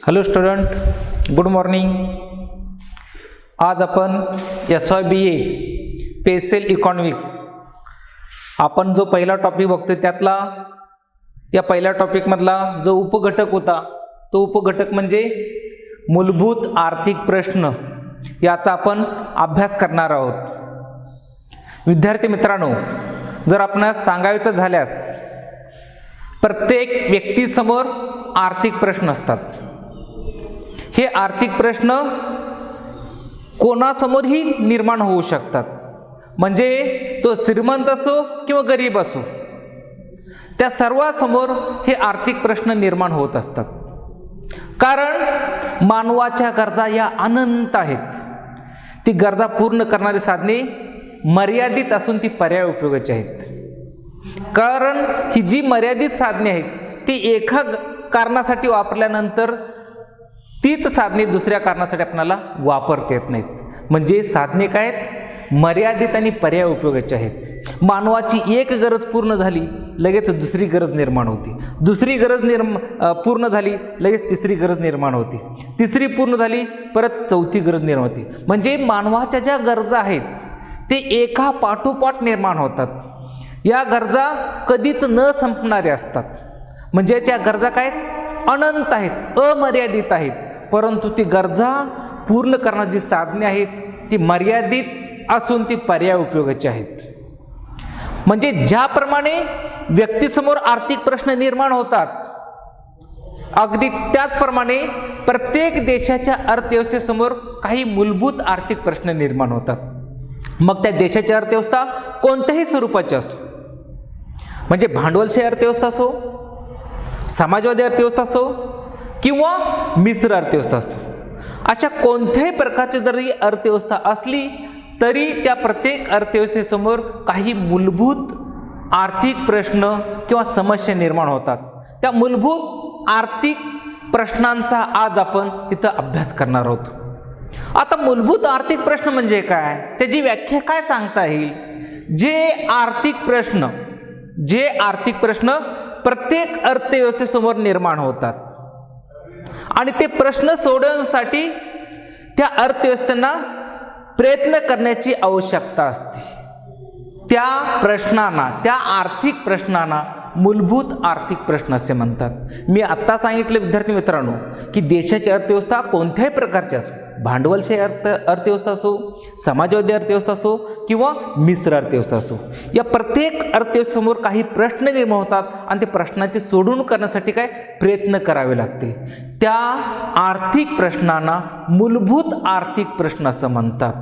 Hello student, good morning. आज आपण SYBA पेसेल economics आपण जो पहिला टॉपिक बघतोय त्यातला या पहिल्या टॉपिकमधला जो उपघटक होता तो उपघटक म्हणजे मूलभूत आर्थिक प्रश्न याचा आपण अभ्यास करणार आहोत. विद्यार्थी मित्रांनो, जर आपणास सांगायचं झाल्यास प्रत्येक व्यक्तीसमोर आर्थिक प्रश्न असतात. हे आर्थिक प्रश्न कोणासमोरही निर्माण होऊ शकतात. म्हणजे तो श्रीमंत असो किंवा गरीब असो, त्या सर्वांसमोर हे आर्थिक प्रश्न निर्माण होत असतात. कारण मानवाच्या गरजा या अनंत आहेत. ती गरजा पूर्ण करणारी साधने मर्यादित असून ती पर्याय उपयोगाची आहेत. कारण ही जी मर्यादित साधने आहेत ती एका कारणासाठी वापरल्यानंतर तीच साधने दुसऱ्या कारणासाठी आपल्याला वापरता येत नाहीत. म्हणजे साधने काय आहेत? मर्यादित आणि पर्याय उपयोगाची आहेत. मानवाची एक गरज पूर्ण झाली लगेच दुसरी गरज निर्माण होती. दुसरी गरज पूर्ण झाली लगेच तिसरी गरज निर्माण होती. तिसरी पूर्ण झाली परत चौथी गरज निर्माण होती. म्हणजे मानवाच्या ज्या गरजा आहेत ते एका पाठोपाठ निर्माण होतात. या गरजा कधीच न संपणाऱ्या असतात. म्हणजे त्या गरजा काय अनंत आहेत, अमर्यादित आहेत. परंतु ती गरजा पूर्ण करणारी जी साधने आहेत ती मर्यादित असून ती पर्याय उपयोगाची आहेत. म्हणजे ज्याप्रमाणे व्यक्तीसमोर आर्थिक प्रश्न निर्माण होतात, अगदी त्याचप्रमाणे प्रत्येक देशाच्या अर्थव्यवस्थेसमोर काही मूलभूत आर्थिक प्रश्न निर्माण होतात. मग त्या देशाची अर्थव्यवस्था कोणत्याही स्वरूपाची असो, म्हणजे भांडवलशाही अर्थव्यवस्था असो, समाजवादी अर्थव्यवस्था असो किंवा मिश्र अर्थव्यवस्था असो, अशा कोणत्याही प्रकारची जरी अर्थव्यवस्था असली तरी त्या प्रत्येक अर्थव्यवस्थेसमोर काही मूलभूत आर्थिक प्रश्न किंवा समस्या निर्माण होतात. त्या मूलभूत आर्थिक प्रश्नांचा आज आपण इथं अभ्यास करणार आहोत. आता मूलभूत आर्थिक प्रश्न म्हणजे काय, त्याची व्याख्या काय सांगता येईल? जे आर्थिक प्रश्न प्रत्येक अर्थव्यवस्थेसमोर निर्माण होतात आणि ते प्रश्न सोडवण्यासाठी त्या अर्थव्यवस्थेला प्रयत्न करण्याची आवश्यकता असते. त्या प्रश्नांना, त्या आर्थिक प्रश्नांना मूलभूत आर्थिक प्रश्न असे म्हणतात. मी आत्ता सांगितले विद्यार्थी मित्रांनो की देशाची अर्थव्यवस्था कोणत्याही प्रकारची असो, भांडवलशाही अर्थव्यवस्था असो, समाजवादी अर्थव्यवस्था असो किंवा मिश्र अर्थव्यवस्था असो, या प्रत्येक अर्थव्यवस्थेसमोर काही प्रश्न निर्माण होतात आणि ते प्रश्नाचे सोडवणूक करण्यासाठी काय प्रयत्न करावे लागते. त्या आर्थिक प्रश्नांना मूलभूत आर्थिक प्रश्न असं म्हणतात.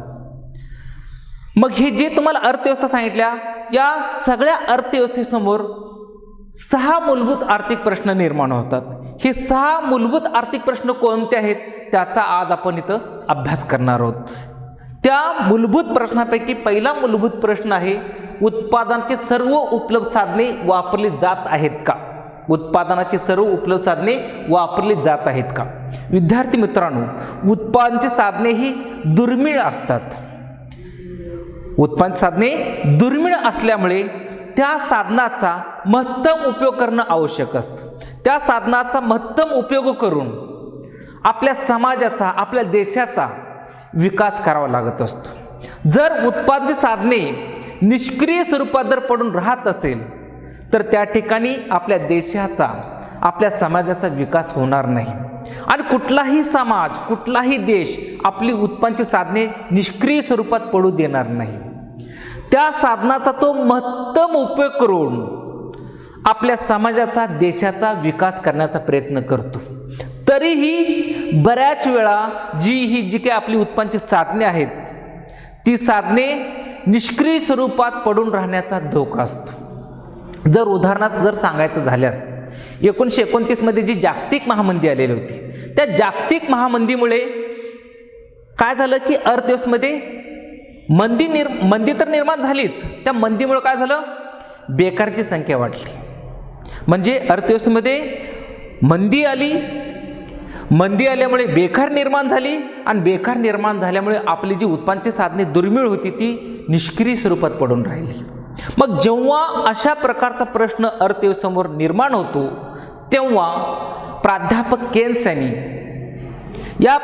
मग हे जे तुम्हाला अर्थव्यवस्था सांगितल्या, या सगळ्या अर्थव्यवस्थेसमोर 6 मूलभूत आर्थिक प्रश्न निर्माण होतात. हे 6 मूलभूत आर्थिक प्रश्न कोणते आहेत त्याचा आज आपण इथं अभ्यास करणार आहोत. त्या मूलभूत प्रश्नापैकी पहिला मूलभूत प्रश्न आहे, उत्पादनाचे सर्व उपलब्ध साधने वापरली जात आहेत का? उत्पादनाची सर्व उपलब्ध साधने वापरली जात आहेत का? विद्यार्थी मित्रांनो, उत्पादनाची साधने ही दुर्मिळ असतात. उत्पादन साधने दुर्मिळ असल्यामुळे त्या साधनाचा महत्तम उपयोग करणं आवश्यक असतं. त्या साधनाचा महत्तम उपयोग करून आपल्या समाजाचा, आपल्या देशाचा विकास करावा लागत असतो. जर उत्पादन साधने निष्क्रिय स्वरूपात जर पडून राहत असेल तर त्या ठिकाणी आपल्या देशाचा, आपल्या समाजाचा विकास होणार नाही. आणि कुठलाही समाज, कुठलाही देश आपली उत्पन्नाची साधने निष्क्रिय स्वरूपात पडू देणार नाही. त्या साधनाचा तो महत्तम उपयोग करून आपल्या समाजाचा, देशाचा विकास करण्याचा प्रयत्न करतो. तरीही बऱ्याच वेळा जी काही आपली उत्पन्नाची साधने आहेत ती साधने निष्क्रिय स्वरूपात पडून राहण्याचा धोका असतो. जर उदाहरणार्थ जर सांगायचं झाल्यास 1929 मध्ये जी जागतिक महामंदी आलेली होती, त्या जागतिक महामंदीमुळे काय झालं की अर्थव्यवस्थेमध्ये मंदी तर निर्माण झालीच, त्या मंदीमुळे काय झालं, बेकारची संख्या वाढली. म्हणजे अर्थव्यवस्थेमध्ये मंदी आली, मंदी आल्यामुळे बेकार निर्माण झाली आणि बेकार निर्माण झाल्यामुळे आपली जी उत्पन्नाची साधने दुर्मिळ होती ती निष्क्रिय स्वरूपात पडून राहिली. मग जेव्हा अशा प्रकारचा प्रश्न अर्थव्यवस्थेसमोर निर्माण होतो तेव्हा प्राध्यापक केन्स यांनी या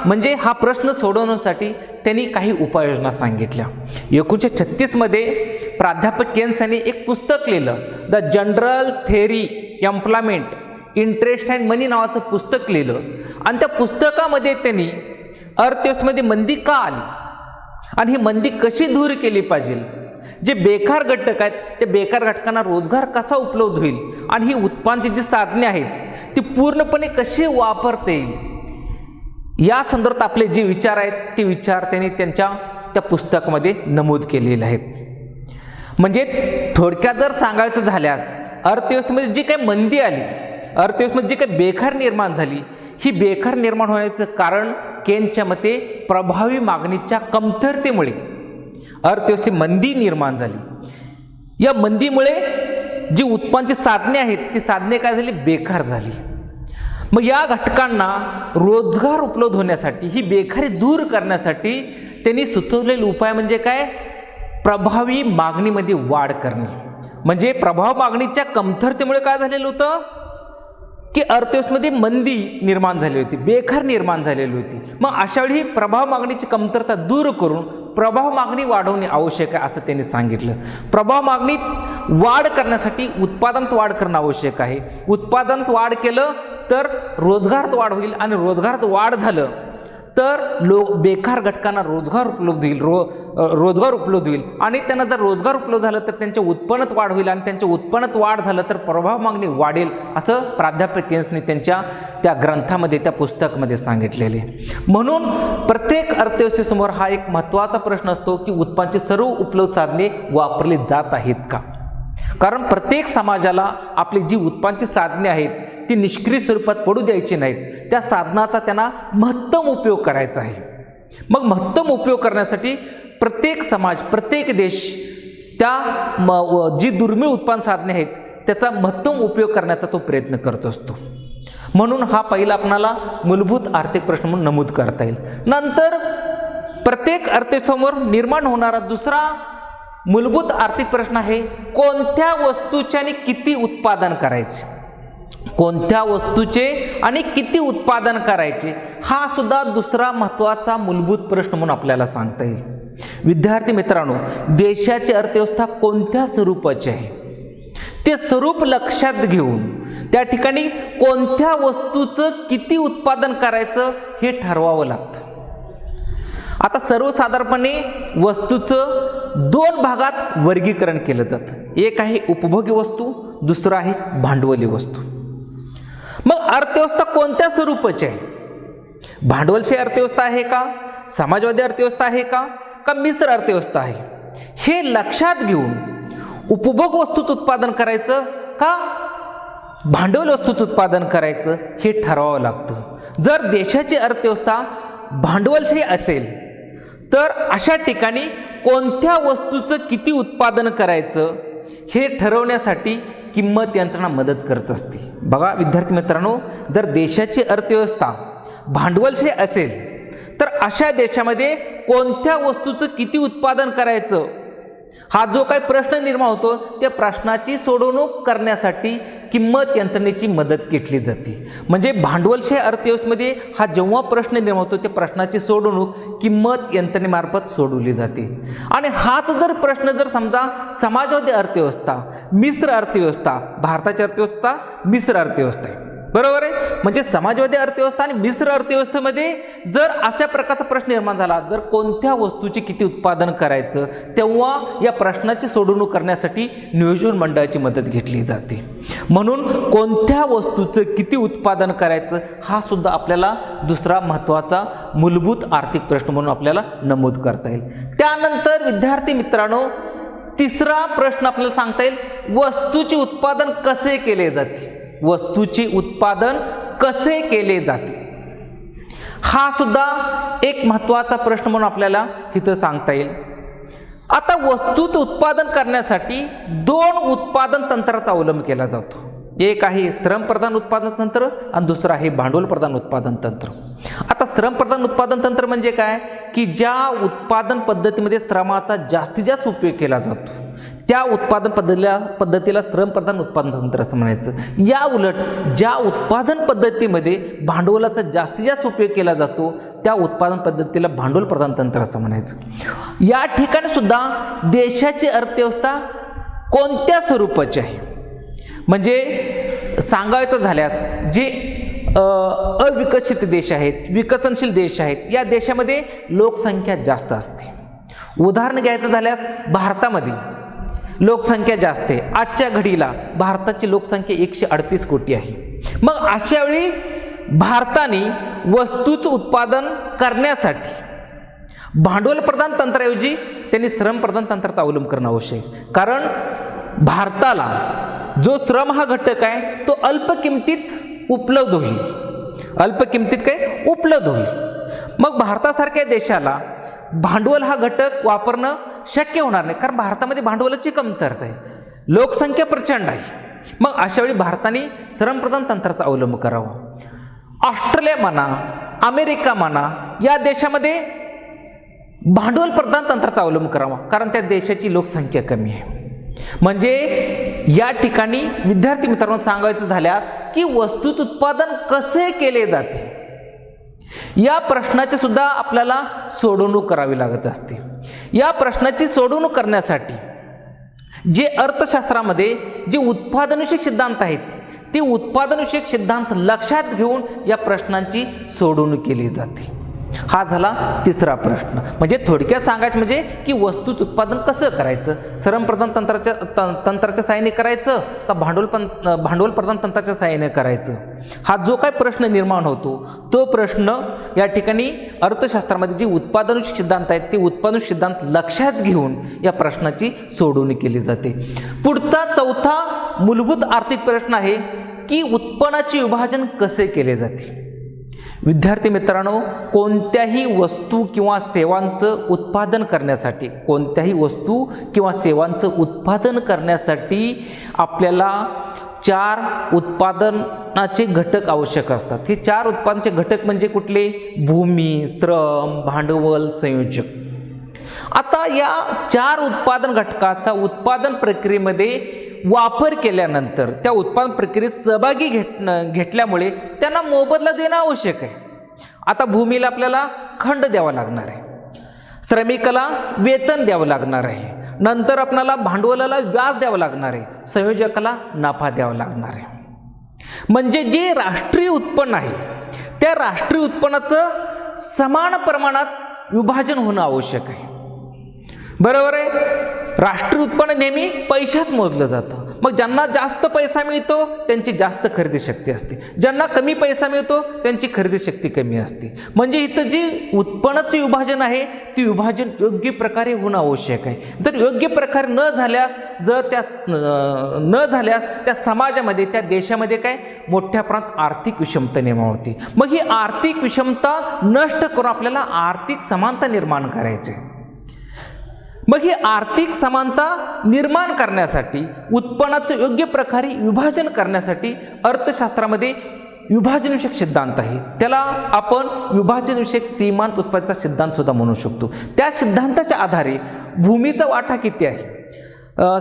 म्हणजे हा प्रश्न सोडवण्यासाठी त्यांनी काही उपाययोजना सांगितल्या. 1936 मध्ये प्राध्यापक केन्स यांनी एक पुस्तक लिहिलं, the general theory employment interest and money नावाचं पुस्तक लिहिलं. आणि त्या पुस्तकामध्ये त्यांनी अर्थव्यवस्थेमध्ये मंदी का आली आणि ही मंदी कशी दूर केली पाहिजे, जे बेकार घटक आहेत त्या बेकार घटकांना रोजगार कसा उपलब्ध होईल आणि ही उत्पन्नाची जी साधने आहेत ती पूर्णपणे कशी वापरता येईल, या संदर्भात आपले जे विचार आहेत ते विचार त्यांनी त्यांच्या त्या पुस्तकामध्ये नमूद केलेले आहेत. म्हणजे थोडक्यात जर सांगायचं झाल्यास अर्थव्यवस्थेमध्ये जी काही मंदी आली, अर्थव्यवस्थेमध्ये जी काही बेकार निर्माण झाली, ही बेकार निर्माण होण्याचं कारण केनच्या मते प्रभावी मागणीच्या कमतरतेमुळे अर्थव्यवस्थेत मंदी निर्माण झाली. या मंदीमुळे जी उत्पन्नाची साधने आहेत ती साधने काय झाली, बेकार झाली. मग या घटकांना रोजगार उपलब्ध होण्यासाठी, ही बेकारी दूर करण्यासाठी त्यांनी सुचवलेले उपाय म्हणजे काय, प्रभावी मागणीमध्ये वाढ करणे. म्हणजे प्रभावी मागणीच्या कमतरतेमुळे काय झालेलं होतं की अर्थव्यवस्थेमध्ये मंदी निर्माण झाली होती, बेकार निर्माण झालेली होती. मग अशा वेळी प्रभाव मागणीची कमतरता दूर करून प्रभाव मागणी वाढवणे आवश्यक आहे असं त्यांनी सांगितलं. प्रभाव मागणीत वाढ करण्यासाठी उत्पादनात वाढ करणं आवश्यक आहे. उत्पादनात वाढ केलं तर रोजगारात वाढ होईल आणि रोजगारात वाढ झालं तर बेकार घटकांना रोजगार उपलब्ध होईल, रोजगार उपलब्ध होईल आणि त्यांना जर रोजगार उपलब्ध झालं तर त्यांच्या उत्पन्नात वाढ होईल आणि त्यांच्या उत्पन्नात वाढ झालं तर प्रभाव मागणी वाढेल असं प्राध्यापक केन्सने त्यांच्या त्या ग्रंथामध्ये, त्या पुस्तकामध्ये सांगितलेले. म्हणून प्रत्येक अर्थव्यवस्थेसमोर हा एक महत्त्वाचा प्रश्न असतो की उत्पन्नाची सर्व उपलब्ध साधने वापरली जात आहेत का. कारण प्रत्येक समाजाला आपली जी उत्पन्नाची साधने आहेत ती निष्क्रिय स्वरूपात पडू द्यायची नाहीत, त्या साधनाचा त्यांना महत्तम उपयोग करायचा आहे. मग महत्तम उपयोग करण्यासाठी प्रत्येक समाज, प्रत्येक देश त्या जी दुर्मिळ उत्पन्न साधने आहेत त्याचा महत्तम उपयोग करण्याचा तो प्रयत्न करत असतो. म्हणून हा पहिला आपणाला मूलभूत आर्थिक प्रश्न म्हणून नमूद करता येईल. नंतर प्रत्येक अर्थसमोर निर्माण होणारा दुसरा मूलभूत आर्थिक प्रश्न आहे, कोणत्या वस्तूचे आणि किती उत्पादन करायचे. कोणत्या वस्तूचे आणि किती उत्पादन करायचे हा सुद्धा दुसरा महत्त्वाचा मूलभूत प्रश्न म्हणून आपल्याला सांगता येईल. विद्यार्थी मित्रांनो, देशाची अर्थव्यवस्था कोणत्या स्वरूपाची आहे ते स्वरूप लक्षात घेऊन त्या ठिकाणी कोणत्या वस्तूचं किती उत्पादन करायचं हे ठरवावं लागतं. आता सर्वसाधारणपणे वस्तूचं दोन भागात वर्गीकरण केलं जातं. एक आहे उपभोग्य वस्तू, दुसरं आहे भांडवली वस्तू. मग अर्थव्यवस्था कोणत्या स्वरूपाची आहे, भांडवलशाही अर्थव्यवस्था आहे का, समाजवादी अर्थव्यवस्था आहे का, का मिश्र अर्थव्यवस्था आहे, हे लक्षात घेऊन उपभोग वस्तूचं उत्पादन करायचं का भांडवल वस्तूचं उत्पादन करायचं हे ठरवावं लागतं. जर देशाची अर्थव्यवस्था भांडवलशाही असेल तर अशा ठिकाणी कोणत्या वस्तूचं किती उत्पादन करायचं हे ठरवण्यासाठी किंमत यंत्रणा मदत करत असते. बघा विद्यार्थी मित्रांनो, जर देशाची अर्थव्यवस्था भांडवलशाही असेल तर अशा देशामध्ये कोणत्या वस्तूचं किती उत्पादन करायचं हा जो काही प्रश्न निर्माण होतो त्या प्रश्नाची सोडवणूक करण्यासाठी किंमत यंत्रणेची मदत घेतली जाते. म्हणजे भांडवलशाही अर्थव्यवस्थेमध्ये हा जेव्हा प्रश्न निर्माण होतो त्या प्रश्नाची सोडवणूक किंमत यंत्रणेमार्फत सोडवली जाते. आणि हाच जर प्रश्न जर समजा समाजवादी अर्थव्यवस्था, मिश्र अर्थव्यवस्था, भारताची अर्थव्यवस्था मिश्र अर्थव्यवस्था आहे, बरोबर आहे. म्हणजे समाजवादी अर्थव्यवस्था आणि मिश्र अर्थव्यवस्थेमध्ये जर अशा प्रकारचा प्रश्न निर्माण झाला, जर कोणत्या वस्तूचे किती उत्पादन करायचं, तेव्हा या प्रश्नाची सोडवणूक करण्यासाठी नियोजन मंडळाची मदत घेतली जाते. म्हणून कोणत्या वस्तूचं किती उत्पादन करायचं हा सुद्धा आपल्याला दुसरा महत्त्वाचा मूलभूत आर्थिक प्रश्न म्हणून आपल्याला नमूद करता येईल. त्यानंतर विद्यार्थी मित्रांनो, तिसरा प्रश्न आपल्याला सांगता येईल, वस्तूचे उत्पादन कसे केले जाते. वस्तूचे उत्पादन कसे केले जाते हा सुद्धा एक महत्त्वाचा प्रश्न म्हणून आपल्याला इथं सांगता येईल. आता वस्तूचं उत्पादन करण्यासाठी दोन उत्पादन तंत्राचा अवलंब केला जातो. एक आहे श्रमप्रधान उत्पादन तंत्र आणि दुसरं आहे भांडवल प्रधान उत्पादन तंत्र. आता श्रमप्रधान उत्पादन तंत्र म्हणजे काय की ज्या उत्पादन पद्धतीमध्ये श्रमाचा जास्तीत जास्त उपयोग केला जातो त्या उत्पादन पद्धतीला श्रमप्रधान उत्पादन तंत्र असं म्हणायचं. या उलट ज्या उत्पादन पद्धतीमध्ये भांडवलाचा जास्तीत जास्त उपयोग केला जातो त्या उत्पादन पद्धतीला भांडवल प्रधान तंत्र असं म्हणायचं. या ठिकाणी सुद्धा देशाची अर्थव्यवस्था कोणत्या स्वरूपाची आहे, म्हणजे सांगायचं झाल्यास जे अविकसित देश आहेत, विकसनशील देश आहेत, या देशामध्ये लोकसंख्या जास्त असते. उदाहरण घ्यायचं झाल्यास भारतामध्ये लोकसंख्या जास्त आहे. आजच्या घडीला भारताची लोकसंख्या 138 कोटी आहे. मग अशा वेळी भारताने वस्तूचं उत्पादन करण्यासाठी भांडवल प्रधान तंत्राऐवजी त्यांनी श्रम प्रधान तंत्राचा अवलंब करणं आवश्यक आहे. कारण भारताला जो श्रम हा घटक आहे तो अल्प किमतीत उपलब्ध होईल. अल्प किमतीत काय उपलब्ध होईल. मग भारतासारख्या देशाला भांडवल हा घटक वापरणं शक्य होणार नाही, कारण भारतामध्ये भांडवलाची कमतरता आहे, लोकसंख्या प्रचंड आहे. मग अशा वेळी भारताने श्रमप्रधान तंत्राचा अवलंब करावा. ऑस्ट्रेलिया म्हणा, अमेरिका म्हणा, या देशामध्ये भांडवल प्रधान तंत्राचा अवलंब करावा, कारण त्या देशाची लोकसंख्या कमी आहे. म्हणजे या ठिकाणी विद्यार्थी मित्रांनो सांगायचं झाल्यास की वस्तूचं उत्पादन कसे केले जाते या प्रश्नाची सुद्धा आपल्याला सोडवणूक करावी लागत असते. या प्रश्नाची सोडवणूक करण्यासाठी जे अर्थशास्त्रामध्ये जे उत्पादनविषयक सिद्धांत आहेत ते उत्पादनविषयक सिद्धांत लक्षात घेऊन या प्रश्नांची सोडवणूक केली जाते. हा झाला तिसरा प्रश्न. म्हणजे थोडक्यात सांगायचं म्हणजे की वस्तूचं उत्पादन कसं करायचं, श्रमप्रधान तंत्राच्या साहाय्याने करायचं का भांडवल प्रधान तंत्राच्या साहाय्याने करायचं, हा जो काही प्रश्न निर्माण होतो तो प्रश्न या ठिकाणी अर्थशास्त्रामध्ये जे उत्पादनविषयक सिद्धांत आहेत ते उत्पादन सिद्धांत लक्षात घेऊन या प्रश्नाची सोडवणूक केली जाते. पुढचा चौथा मूलभूत आर्थिक प्रश्न आहे की उत्पन्नाचे विभाजन कसे केले जाते. विद्यार्थी मित्रांनो, कोणत्याही वस्तू किंवा सेवांचं उत्पादन करण्यासाठी आपल्याला 4 उत्पादनाचे घटक आवश्यक असतात. हे 4 उत्पादनाचे घटक म्हणजे कुठले? भूमी, श्रम, भांडवल, संयोजक. आता या 4 उत्पादन घटकाचा उत्पादन प्रक्रियेमध्ये वापर केल्यानंतर त्या उत्पादन प्रक्रियेत सहभागी घेतल्यामुळे त्यांना मोबदला देणं आवश्यक आहे. आता भूमीला आपल्याला खंड द्यावा लागणार आहे, श्रमिकाला वेतन द्यावं लागणार आहे, नंतर आपल्याला भांडवलाला व्याज द्यावं लागणार आहे, संयोजकाला नफा द्यावा लागणार आहे. म्हणजे जे राष्ट्रीय उत्पन्न आहे त्या राष्ट्रीय उत्पन्नाचं समान प्रमाणात विभाजन होणं आवश्यक आहे. बरोबर आहे. राष्ट्रीय उत्पन्न नेहमी पैशात मोजलं जातं. मग ज्यांना जास्त पैसा मिळतो त्यांची जास्त खरेदी शक्ती असते, ज्यांना कमी पैसा मिळतो त्यांची खरेदी शक्ती कमी असते. म्हणजे इथं जी उत्पन्नाचे विभाजन आहे ती विभाजन योग्य प्रकारे होणं आवश्यक आहे. जर योग्य प्रकारे न झाल्यास त्या समाजामध्ये त्या देशामध्ये काय मोठ्या प्रमाणात आर्थिक विषमता निर्माण होते. मग ही आर्थिक विषमता नष्ट करून आपल्याला आर्थिक समानता निर्माण करायची. मग ही आर्थिक समानता निर्माण करण्यासाठी उत्पन्नाचं योग्य प्रकारे विभाजन करण्यासाठी अर्थशास्त्रामध्ये विभाजनविषयक सिद्धांत आहे. त्याला आपण विभाजनविषयक सीमांत उत्पन्नाचा सिद्धांत सुद्धा म्हणू शकतो. त्या सिद्धांताच्या आधारे भूमीचा वाटा किती आहे,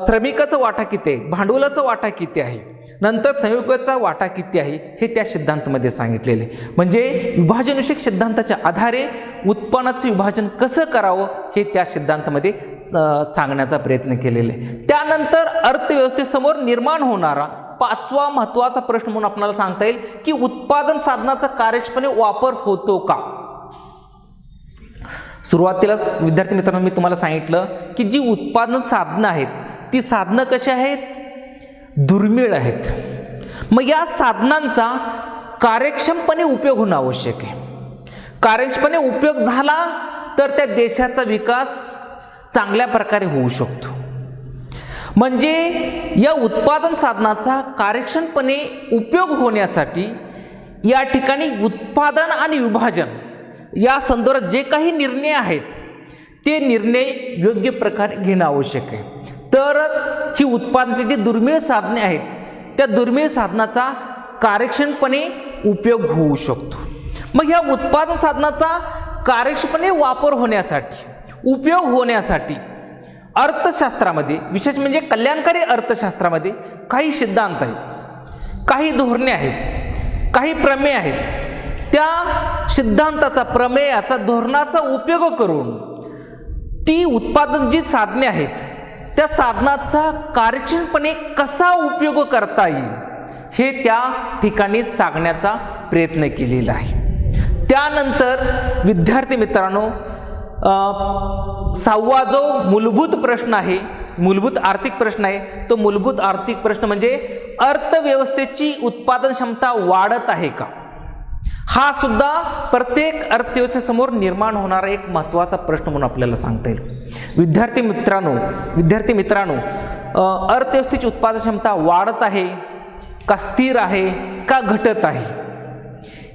श्रमिकाचा वाटा किती आहे, भांडवलाचा वाटा किती आहे, नंतर संयोगाचा वाटा किती आहे हे त्या सिद्धांतामध्ये सांगितलेले. म्हणजे विभाजनविषयक सिद्धांताच्या आधारे उत्पन्नाचं विभाजन कसं करावं हे त्या सिद्धांतामध्ये सांगण्याचा प्रयत्न केलेला आहे. त्यानंतर अर्थव्यवस्थेसमोर निर्माण होणारा 5वा महत्त्वाचा प्रश्न म्हणून आपल्याला सांगता येईल की उत्पादन साधनाचा कार्यक्षमपणे वापर होतो का. सुरुवातीलाच विद्यार्थी मित्रांनो मी तुम्हाला सांगितलं की जी उत्पादन साधनं आहेत ती साधनं कशी आहेत, दुर्मिळ आहेत. मग या साधनांचा कार्यक्षमपणे उपयोग होणं आवश्यक आहे. कार्यक्षमपणे उपयोग झाला तर त्या देशाचा विकास चांगल्या प्रकारे होऊ शकतो. म्हणजे या उत्पादन साधनाचा कार्यक्षमपणे उपयोग होण्यासाठी या ठिकाणी उत्पादन आणि विभाजन या संदर्भात जे काही निर्णय आहेत ते निर्णय योग्य प्रकारे घेणं आवश्यक आहे. तरच ही उत्पादनाची जी दुर्मिळ साधने आहेत त्या दुर्मिळ साधनाचा कार्यक्षमपणे उपयोग होऊ शकतो. मग ह्या उत्पादन साधनाचा कार्यक्षमपणे वापर होण्यासाठी, उपयोग होण्यासाठी अर्थशास्त्रामध्ये, विशेष म्हणजे कल्याणकारी अर्थशास्त्रामध्ये काही सिद्धांत आहेत, काही धोरणे आहेत, काही प्रमेय आहेत. त्या सिद्धांताचा, प्रमेयाचा, धोरणाचा उपयोग करून ती उत्पादन जी साधने आहेत त्या साधनाचा कार्यक्षमपणे कसा उपयोग करता येईल हे त्या ठिकाणी सांगण्याचा प्रयत्न केलेला आहे. त्यानंतर विद्यार्थी मित्रांनो, 6वा जो मूलभूत प्रश्न आहे, मूलभूत आर्थिक प्रश्न आहे, तो मूलभूत आर्थिक प्रश्न म्हणजे अर्थव्यवस्थेची उत्पादन क्षमता वाढत आहे का? हा सुद्धा प्रत्येक अर्थव्यवस्थेसमोर निर्माण होणारा एक महत्त्वाचा प्रश्न म्हणून आपल्याला सांगता येईल. विद्यार्थी मित्रांनो, अर्थव्यवस्थेची उत्पादन क्षमता वाढत आहे का, स्थिर आहे का, घटत आहे,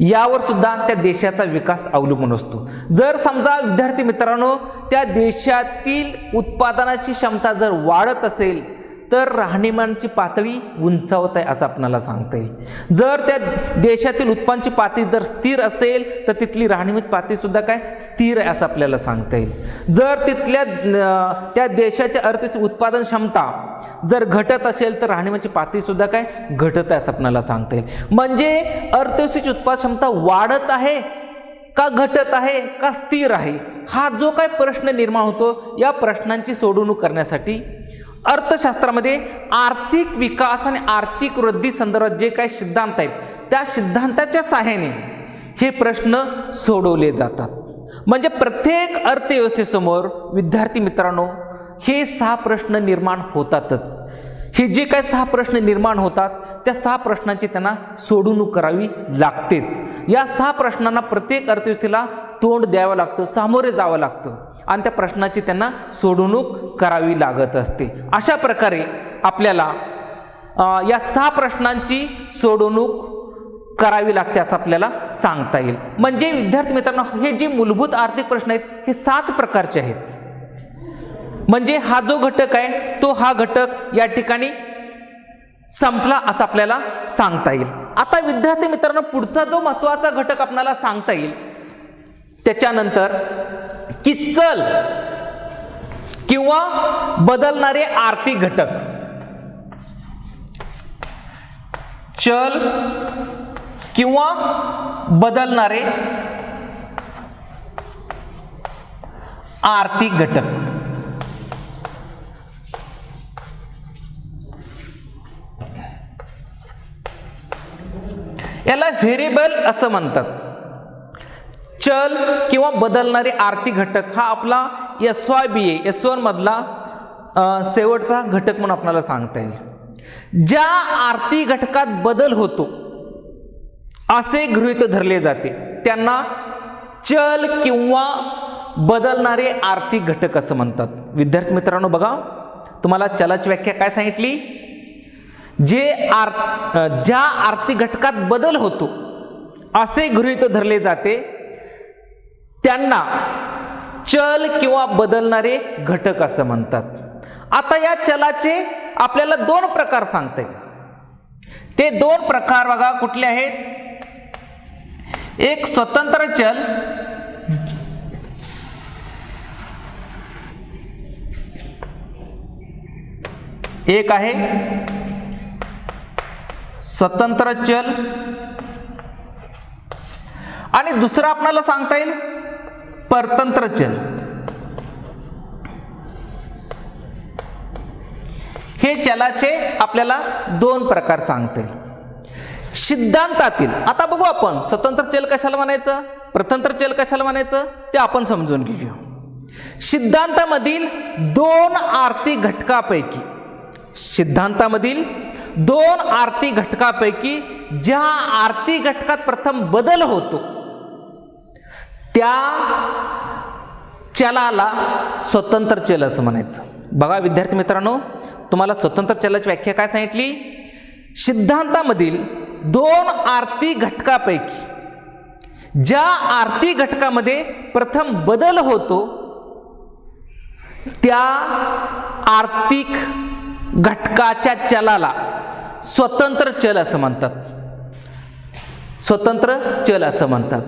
यावर सुद्धा त्या देशाचा विकास अवलंबून असतो. जर समजा विद्यार्थी मित्रांनो त्या देशातील उत्पादनाची क्षमता जर वाढत असेल तर राहणीमानाची पातळी उंचावत आहे असं आपल्याला सांगता येईल. जर त्या देशातील उत्पन्नाची पातळी जर स्थिर असेल तर तिथली राहणीमानाची पातळी सुद्धा काय स्थिर आहे असं आपल्याला सांगता येईल. जर तिथल्या त्या देशाच्या अर्थव्यवस्थेची उत्पादन क्षमता जर घटत असेल तर राहणीमानाची पातळी सुद्धा काय घटत आहे असं आपल्याला सांगता येईल. म्हणजे अर्थव्यवस्थेची उत्पादन क्षमता वाढत आहे का, घटत आहे का, स्थिर आहे, हा जो काय प्रश्न निर्माण होतो, या प्रश्नांची सोडवणूक करण्यासाठी अर्थशास्त्रामध्ये आर्थिक विकास आणि आर्थिक वृद्धी संदर्भात जे काही सिद्धांत आहेत त्या सिद्धांताच्या सहाय्याने हे प्रश्न सोडवले जातात. म्हणजे प्रत्येक अर्थव्यवस्थेसमोर विद्यार्थी मित्रांनो हे 6 प्रश्न निर्माण होतातच. हे जे काही 6 प्रश्न निर्माण होतात त्या 6 प्रश्नांची त्यांना सोडवणूक करावी लागतेच. या 6 प्रश्नांना प्रत्येक अर्थव्यवस्थेला तोंड द्यावं लागतं, सामोरे जावं लागतं आणि त्या प्रश्नाची त्यांना सोडवणूक करावी लागत असते. अशा प्रकारे आपल्याला या 6 प्रश्नांची सोडवणूक करावी लागते असं आपल्याला सांगता येईल. म्हणजे विद्यार्थी मित्रांनो हे जे मूलभूत आर्थिक प्रश्न आहेत हे 6 प्रकारचे आहेत. म्हणजे हा जो घटक आहे तो हा घटक या ठिकाणी संपला असं आपल्याला सांगता येईल. आता विद्यार्थी मित्रांनो पुढचा जो महत्त्वाचा घटक आपल्याला सांगता येईल त्याच्यानंतर की चल किंवा बदलणारे आर्थिक घटक. चल किंवा बदलणारे आर्थिक घटक. याला व्हेरिएबल असं म्हणतात. चल किंवा बदलणारे आर्थिक घटक हा आपला SYBA S1 मधला शेवटचा घटक म्हणून आपल्याला सांगता येईल. ज्या आर्थिक घटकात बदल होतो असे गृहीत धरले जाते त्यांना चल किंवा बदलणारे आर्थिक घटक असं म्हणतात. विद्यार्थी मित्रांनो बघा, तुम्हाला चलाची व्याख्या काय सांगितली? ज्या आर्थिक घटकात बदल होतो असे गृहीत धरले जाते त्यांना चल किंवा बदलणारे घटक असं म्हणतात. आता या चलाचे आपल्याला 2 प्रकार सांगता येईल. ते 2 प्रकार बघा कुठले आहेत? एक स्वतंत्र चल एक आहे स्वतंत्र चल आणि दुसरं आपल्याला सांगता येईल परतंत्र चल. हे चलाचे आपल्याला 2 प्रकार सांगता येईल सिद्धांतातील. आता बघू आपण स्वतंत्र चल कशाला म्हणायचं, परतंत्र चल कशाला म्हणायचं ते आपण समजून घेऊया. सिद्धांतामधील 2 आर्थिक घटकापैकी, सिद्धांतामधील 2 आर्थिक घटकापैकी ज्या आर्थिक घटकात प्रथम बदल होतो त्या चलाला स्वतंत्र चल असं म्हणायचं. बघा विद्यार्थी मित्रांनो, तुम्हाला स्वतंत्र चलाची व्याख्या काय सांगितली? सिद्धांतामधील 2 आर्थिक घटकापैकी ज्या आर्थिक घटकामध्ये प्रथम बदल होतो त्या आर्थिक घटकाच्या चलाला स्वतंत्र चल असं म्हणतात. स्वतंत्र चल असं म्हणतात.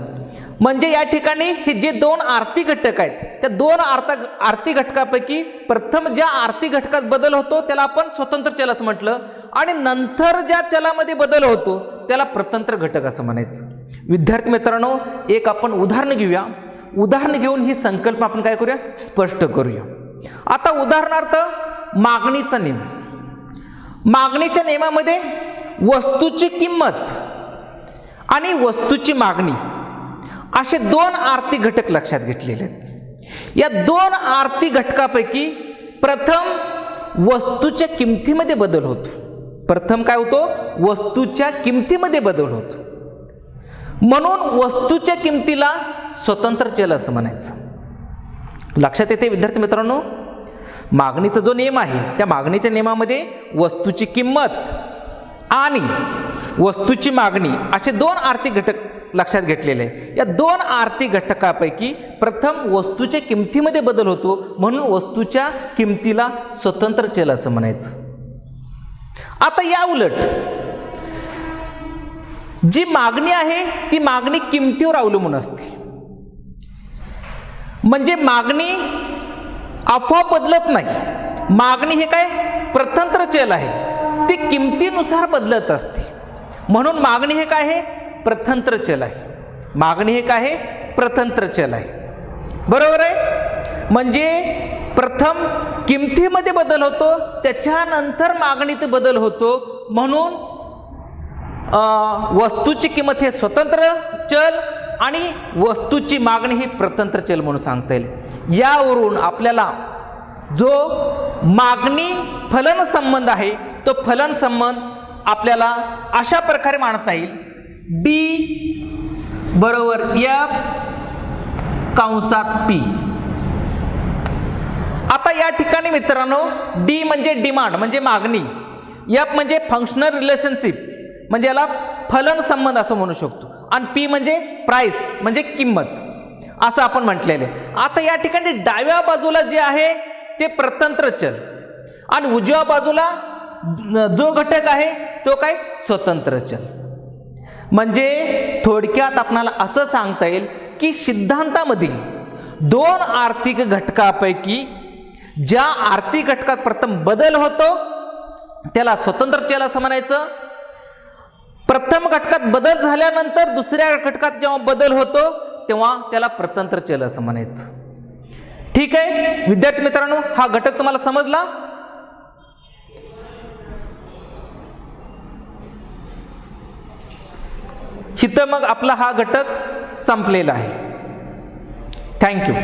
म्हणजे या ठिकाणी हे जे दोन आर्थिक घटक आहेत त्या दोन आर्थिक घटकापैकी प्रथम ज्या आर्थिक घटकात बदल होतो त्याला आपण स्वतंत्र चल असं म्हटलं, आणि नंतर ज्या चलामध्ये बदल होतो त्याला प्रतंत्र घटक असं म्हणायचं. विद्यार्थी मित्रांनो, एक आपण उदाहरण घेऊया. उदाहरण घेऊन ही संकल्पना आपण काय करूया, स्पष्ट करूया. आता उदाहरणार्थ मागणीचा नियम. मागणीच्या नियमामध्ये वस्तूची किंमत आणि वस्तूची मागणी असे दोन आर्थिक घटक लक्षात घेतलेले आहेत. या दोन आर्थिक घटकापैकी प्रथम वस्तूच्या किमतीमध्ये बदल होतो. प्रथम काय होतो, वस्तूच्या किमतीमध्ये बदल होतो, म्हणून वस्तूच्या किमतीला स्वतंत्र चल असं म्हणायचं. लक्षात येते विद्यार्थी मित्रांनो, मागणीचा जो नियम आहे त्या मागणीच्या नियमामध्ये वस्तूची किंमत आणि वस्तूची मागणी असे दोन आर्थिक घटक लक्षात घेतलेले आहे. या दोन आर्थिक घटकापैकी प्रथम वस्तूच्या किमतीमध्ये बदल होतो, म्हणून वस्तूच्या किमतीला स्वतंत्र चल असं म्हणायचं. आता या उलट जी मागणी आहे ती मागणी किमतीवर अवलंबून असते. म्हणजे मागणी आपोआप बदलत नाही. मागणी हे काय प्रतंत्र चल आहे, ती किमतीनुसार बदलत असते, म्हणून मागणी हे काय आहे, प्रतंत्र चल आहे. मागणी हे काय आहे, प्रतंत्र चल आहे. बरोबर आहे. म्हणजे प्रथम किमतीमध्ये बदल होतो, त्याच्यानंतर मागणीत बदल होतो, म्हणून वस्तूची किंमत हे स्वतंत्र चल आणि वस्तूची मागणी ही प्रतंत्र चल म्हणून सांगता येईल. यावरून आपल्याला जो मागणी फलन संबंध आहे तो फलन संबंध आपल्याला अशा प्रकारे मांडता येईल, डी बरोबर एफ कंसात पी. आता या ठिकाणी मित्रांनो डी म्हणजे डिमांड म्हणजे मागणी, एफ म्हणजे फंक्शनल रिलेशनशिप म्हणजे याला फलन संबंध असं म्हणू शकतो, आणि पी म्हणजे प्राइस म्हणजे किंमत असं आपण म्हटलेले. आता या ठिकाणी डाव्या बाजूला जे आहे ते प्रतंत्र चल आणि उजव्या बाजूला जो घटक आहे तो काय स्वतंत्र चल. म्हणजे थोडक्यात आपल्याला असं सांगता येईल की सिद्धांतामधील दोन आर्थिक घटकापैकी ज्या आर्थिक घटकात प्रथम बदल होतो त्याला स्वतंत्र चल असं म्हणायचं. प्रथम घटकात बदल झाल्यानंतर दुसऱ्या घटकात जेव्हा बदल होतो तेव्हा त्याला प्रतंत्र चल असं म्हणायचं. ठीक आहे विद्यार्थी मित्रांनो, हा घटक तुम्हाला समजला. इथं मग आपला हा घटक संपलेला आहे. थँक्यू.